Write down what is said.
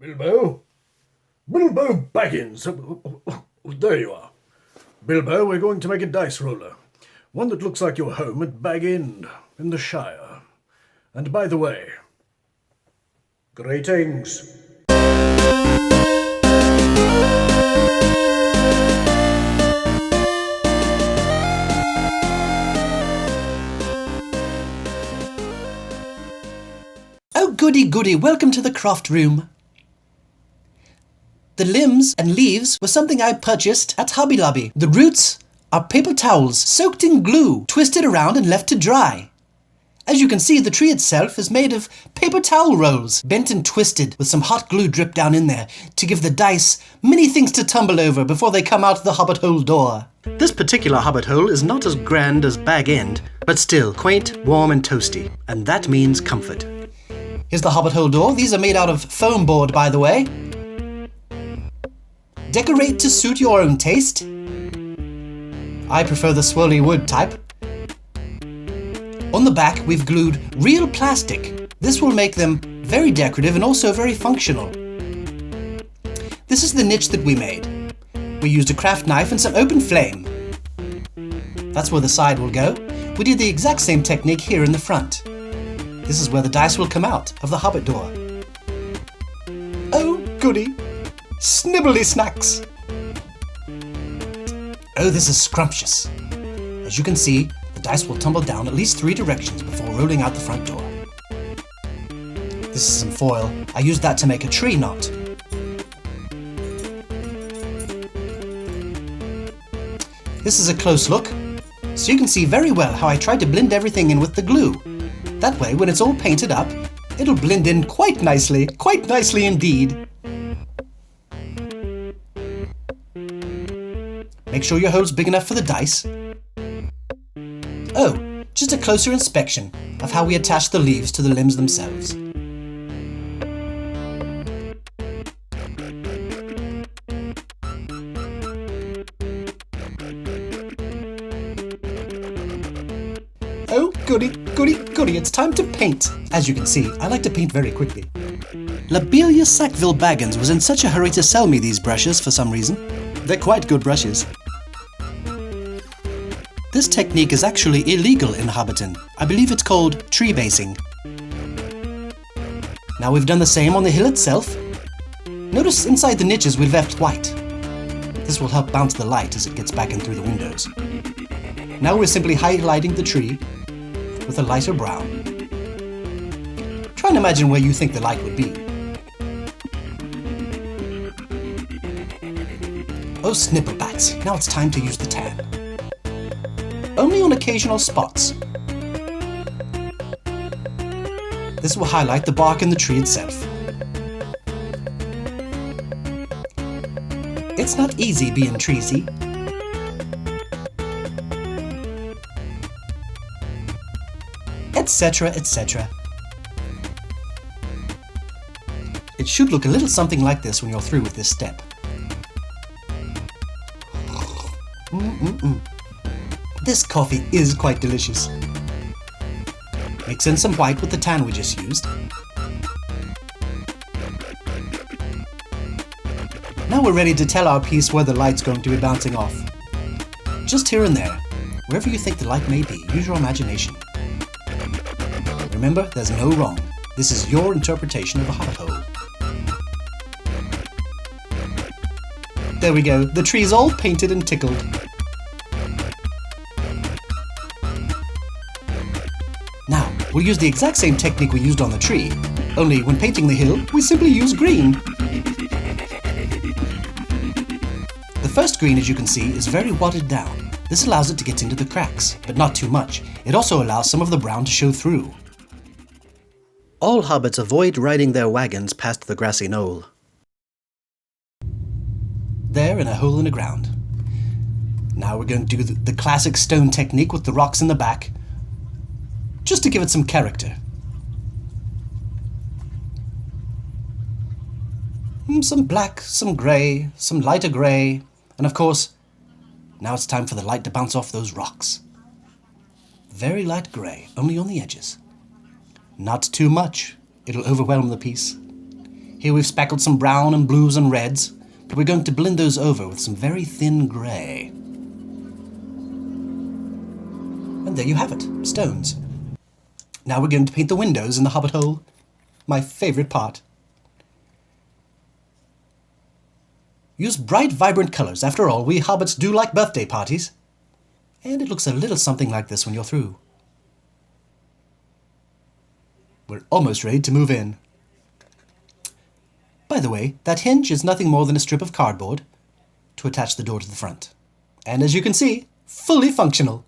Bilbo? Bilbo Baggins! There you are. Bilbo, we're going to make a dice roller. One that looks like your home at Bag End, in the Shire. And by the way, greetings. Oh, goody goody, welcome to the craft room. The limbs and leaves were something I purchased at Hobby Lobby. The roots are paper towels soaked in glue, twisted around and left to dry. As you can see, the tree itself is made of paper towel rolls, bent and twisted with some hot glue dripped down in there to give the dice many things to tumble over before they come out the Hobbit hole door. This particular Hobbit hole is not as grand as Bag End, but still quaint, warm and toasty, and that means comfort. Here's the Hobbit hole door. These are made out of foam board, by the way. Decorate to suit your own taste. I prefer the swirly wood type. On the back, we've glued real plastic. This will make them very decorative and also very functional. This is the niche that we made. We used a craft knife and some open flame. That's where the side will go. We did the exact same technique here in the front. This is where the dice will come out of the Hobbit door. Oh, goody! Snibbly snacks! Oh, this is scrumptious. As you can see, the dice will tumble down at least 3 directions before rolling out the front door. This is some foil. I used that to make a tree knot. This is a close look, so you can see very well how I tried to blend everything in with the glue. That way, when it's all painted up, it'll blend in quite nicely indeed. Make sure your hole's big enough for the dice. Oh, just a closer inspection of how we attach the leaves to the limbs themselves. Oh, goody, goody, goody, it's time to paint. As you can see, I like to paint very quickly. Lobelia Sackville Baggins was in such a hurry to sell me these brushes for some reason. They're quite good brushes. This technique is actually illegal in Hobbiton. I believe it's called tree basing. Now we've done the same on the hill itself. Notice inside the niches we've left white. This will help bounce the light as it gets back in through the windows. Now we're simply highlighting the tree with a lighter brown. Try and imagine where you think the light would be. Oh, snipperbats, now it's time to use the tan. Only on occasional spots. This will highlight the bark in the tree itself. It's not easy being treesy. Etc, etc. It should look a little something like this when you're through with this step. This coffee is quite delicious. Mix in some white with the tan we just used. Now we're ready to tell our piece where the light's going to be bouncing off. Just here and there, wherever you think the light may be, use your imagination. Remember, there's no wrong. This is your interpretation of a Hobbit hole. There we go, the tree's all painted and tickled. Now, we'll use the exact same technique we used on the tree, only when painting the hill, we simply use green. The first green, as you can see, is very watered down. This allows it to get into the cracks, but not too much. It also allows some of the brown to show through. All hobbits avoid riding their wagons past the grassy knoll. There, in a hole in the ground. Now we're going to do the classic stone technique with the rocks in the back, just to give it some character. Some black, some grey, some lighter grey, and of course, now it's time for the light to bounce off those rocks. Very light grey, only on the edges. Not too much, it'll overwhelm the piece. Here we've speckled some brown and blues and reds, but we're going to blend those over with some very thin grey. And there you have it, stones. Now we're going to paint the windows in the hobbit hole, my favourite part. Use bright, vibrant colours. After all, we hobbits do like birthday parties. And it looks a little something like this when you're through. We're almost ready to move in. By the way, that hinge is nothing more than a strip of cardboard to attach the door to the front. And as you can see, fully functional.